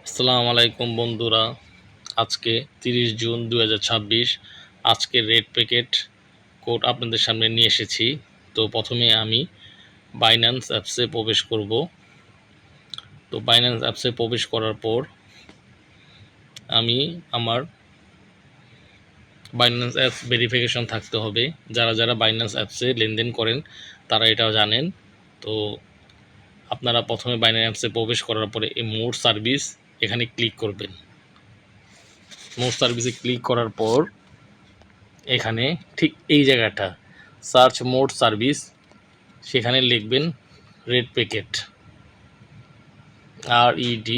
আসসালামু আলাইকুম বন্ধুরা। আজকে 30 জুন 2026 আজকে রেড প্যাকেট কোড আপনাদের সামনে নিয়ে এসেছি। তো প্রথমে আমি বাইন্যান্স অ্যাপসে প্রবেশ করব। তো বাইন্যান্স অ্যাপসে প্রবেশ করার পর আমি আমার বাইন্যান্স অ্যাপস ভেরিফিকেশন থাকতে হবে। যারা বাইন্যান্স অ্যাপসে লেনদেন করেন তারা এটাও জানেন। তো আপনারা প্রথমে বাইন্যান্স অ্যাপসে প্রবেশ করার পরে এই মোর সার্ভিস এখানে ক্লিক করবেন। মোর সার্ভিসে ক্লিক করার পর এখানে ঠিক এই জায়গাটা সার্চ মোড সার্ভিস, সেখানে লিখবেন red packet, RED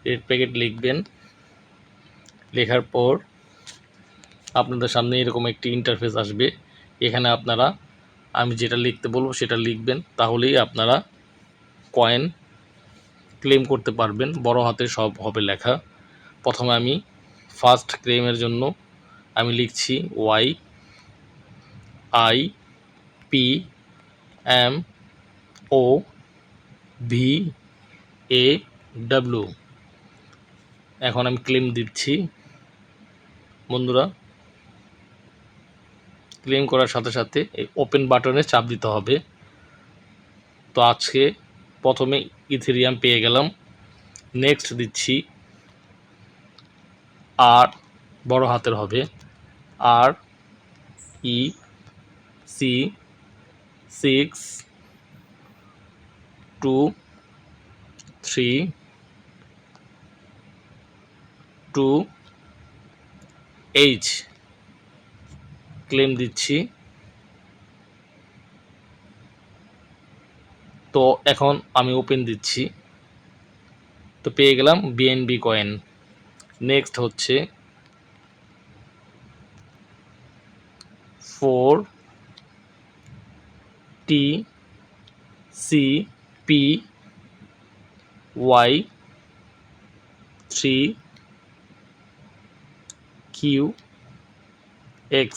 red packet লিখবেন। লেখার পর আপনাদের সামনে এরকম একটি ইন্টারফেস আসবে। এখানে আপনারা আমি যেটা লিখতে বলবো সেটা লিখবেন, তাহলেই আপনারা কয়েন ক্লেম করতে পারবেন। বড় হাতে সব হবে লেখা। প্রথমে আমি ফার্স্ট ক্লেমের জন্য আমি লিখছি YIPMOVAW। এখন আমি ক্লেম দিচ্ছি। বন্ধুরা, ক্লেম করার সাথে সাথে এই ওপেন বাটনে চাপ দিতে হবে। তো আজকে প্রথমে ইথেরিয়াম পেয়ে গেলাম। নেক্সট দিচ্ছি, আর বড় হাতের হবে, REC62322H ক্লেম দিচ্ছি। তো এখন আমি ওপেন দিচ্ছি। তো পেয়ে গেলাম BNB কয়েন। নেক্সট হচ্ছে 4TCPY3QX।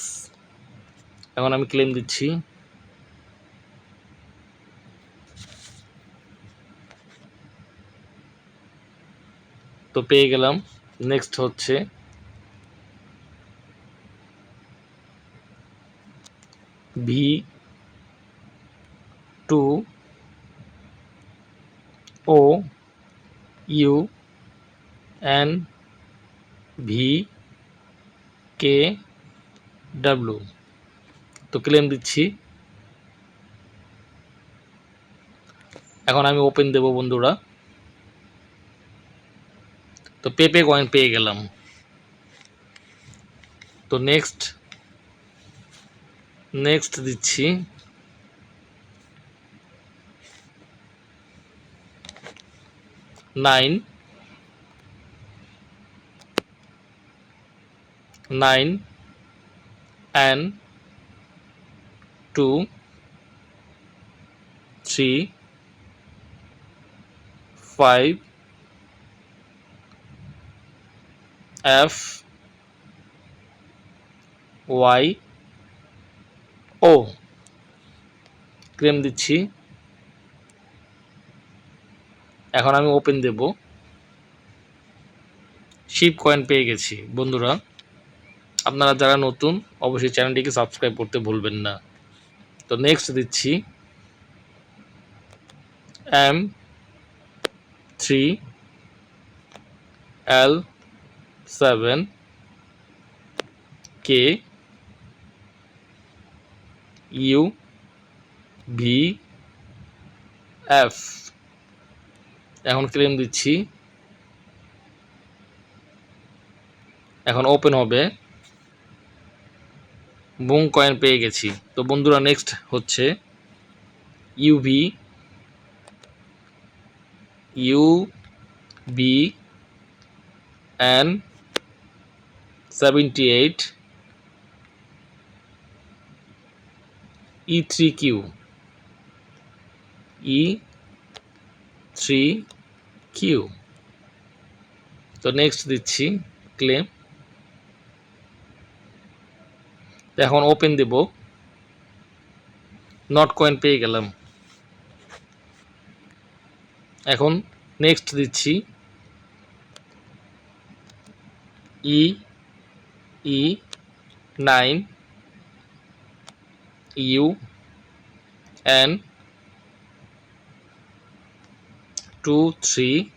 এখন আমি ক্লেম দিচ্ছি। তো পেয়ে গেলাম। নেক্সট হচ্ছে V2OUNVKW। তো ক্লেম দিচ্ছি। এখন আমি ওপেন দেব বন্ধুরা। তো পেপে কয়েন পেয়ে গেলাম। তো নেক্সট দিচ্ছি। নাইন and 2 3 5 FYO ক্লেম দিচ্ছি। এখন আমি ওপেন দেব। শিপ কয়েন পেয়ে গেছি। বন্ধুরা, আপনারা যারা নতুন অবশ্যই চ্যানেলটিকে সাবস্ক্রাইব করতে ভুলবেন না। তো নেক্সট দিচ্ছি M3L7KUVF। এখন ক্লেম দিচ্ছি। এখন ওপেন হবে। বুং কয়েন পেয়ে গেছি। তো বন্ধুরা, নেক্সট হচ্ছে UBN78 E3Q। তো নেক্সট দিচ্ছি ক্লেম। এখন ওপেন দেব। নট কয়েন পেয়ে গেলাম। এখন নেক্সট দিচ্ছি। E 9 U N 23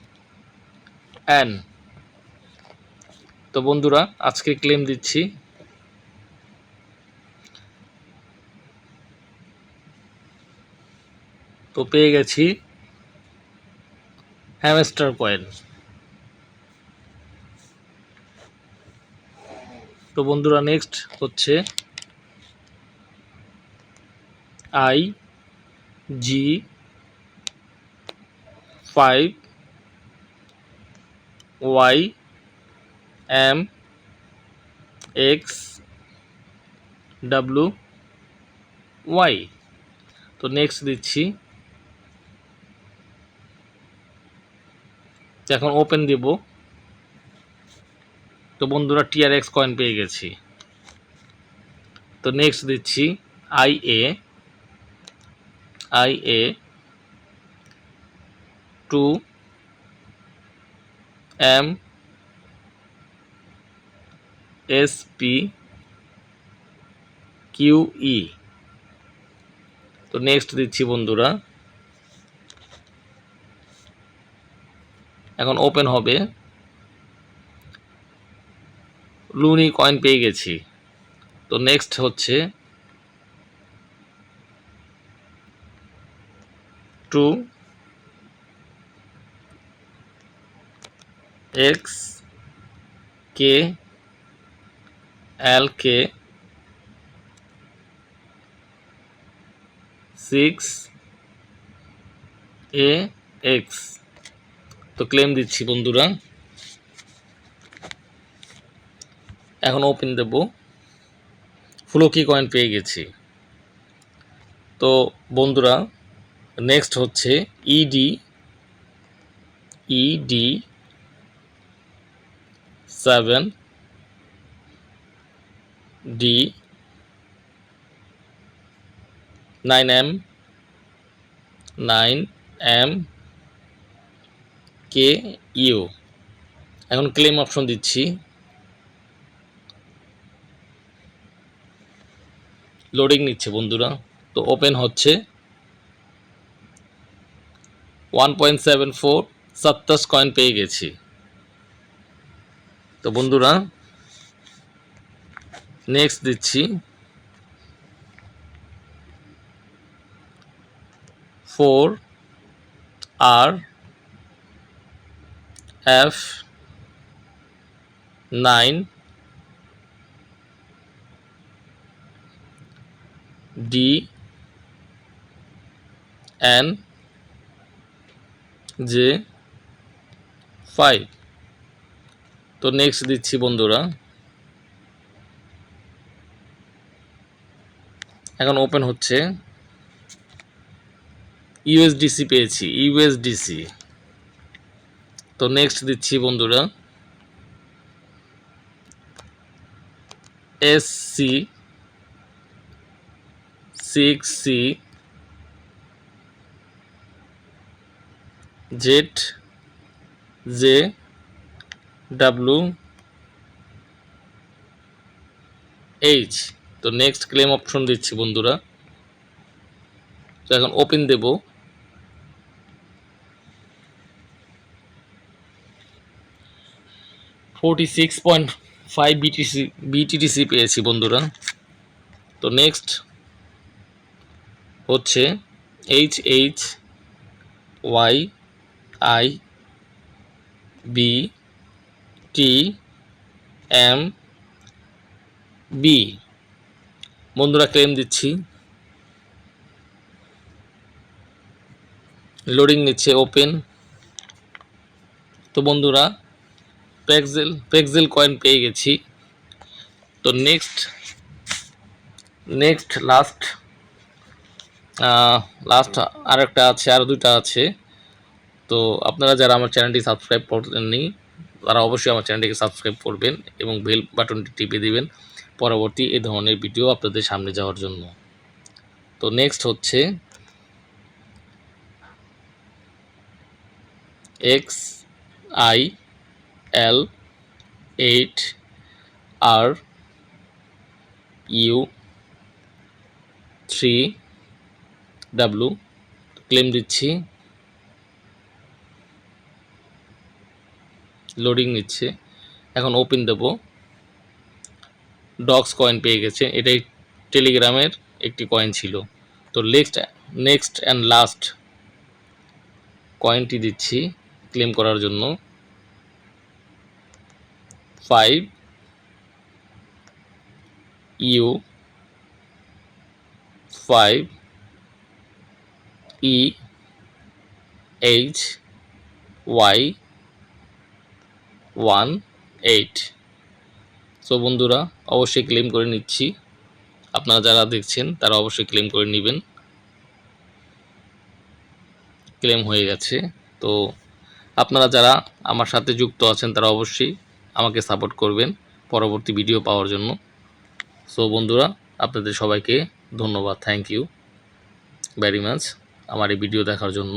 N। তো বন্ধুরা আজকে ক্লেম দিচ্ছি। তো পেয়ে গেছি হ্যামস্টার কয়েন। তো বন্ধুরা নেক্সট হচ্ছে IG5YMXWY। তো নেক্সট দিচ্ছি। এখন ওপেন দেব। তো বন্ধুরা TRX কয়েন পেয়ে গেছি। তো নেক্সট দিচ্ছি IA 2MSPQE। তো নেক্সট দিচ্ছি বন্ধুরা। এখন ওপেন হবে। লুনি কয়েন পেয়ে গেছি। তো নেক্সট হচ্ছে 2XKLK6AX। তো ক্লেম দিচ্ছি বন্ধুরা। এখন ওপেন দেব। ফ্লোকি কয়েন পেয়ে গেছি। তো বন্ধুরা নেক্সট হচ্ছে ED 7D 9MKU। এখন ক্লেম অপশন দিচ্ছি। লোডিং নিচ্ছে বন্ধুরা। তো ওপেন হচ্ছে। 1.74 সাত্তাস কয়েন পেয়ে গেছি। তো বন্ধুরা নেক্সট দিচ্ছি 4RF9DNJ5। তো নেক্সট দিচ্ছি বন্ধুরা। এখন ওপেন হচ্ছে। ইউএসডিসি পেয়েছি, ইউএসডিসি। তো নেক্সট দিচ্ছি বন্ধুরা। SC6CZWH। তো নেক্সট ক্লেম অপশন দিচ্ছি বন্ধুরা। তো এখন ওপেন দেব। $46.5 বিটিটিসি পেয়েছি বন্ধুরা। তো নেক্সট হচ্ছে HHYIBTMB। বন্ধুরা ক্লেম দিচ্ছি। লোডিং নিচ্ছে। ওপেন। তো বন্ধুরা পেক্সেল কয়েন পেয়ে গেছি। তো নেক্সট লাস্ট আরেকটা আছে, আরও দুইটা আছে। তো আপনারা যারা আমার চ্যানেলটি সাবস্ক্রাইব করেননি তারা অবশ্যই আমার চ্যানেলটিকে সাবস্ক্রাইব করবেন এবং বেল বাটনটি টিপে দিবেন পরবর্তী এই ধরনের ভিডিও আপনাদের সামনে যাওয়ার জন্য। তো নেক্সট হচ্ছে XILATE 8RU3W ক্লেম দিচ্ছি, লোডিং নিচ্ছে। এখন ওপেন দেব। ডক্স কয়েন পেয়ে গেছে, এটাই টেলিগ্রামের একটি কয়েন ছিল। তো নেক্সট অ্যান্ড লাস্ট কয়েনটি দিচ্ছি ক্লেম করার জন্য। 5EU5EHY18। সো বন্ধুরা, অবশ্যই ক্লেম করে নিচ্ছি। আপনারা যারা দেখছেন তারা অবশ্যই ক্লেম করে নেবেন। ক্লেম হয়ে গেছে। তো আপনারা যারা আমার সাথে যুক্ত আছেন তারা অবশ্যই আমাকে সাপোর্ট করবেন পরবর্তী ভিডিও পাওয়ার জন্য। সো বন্ধুরা, আপনাদের সবাইকে ধন্যবাদ। থ্যাংক ইউ ভেরি মাচ আমার এই ভিডিও দেখার জন্য।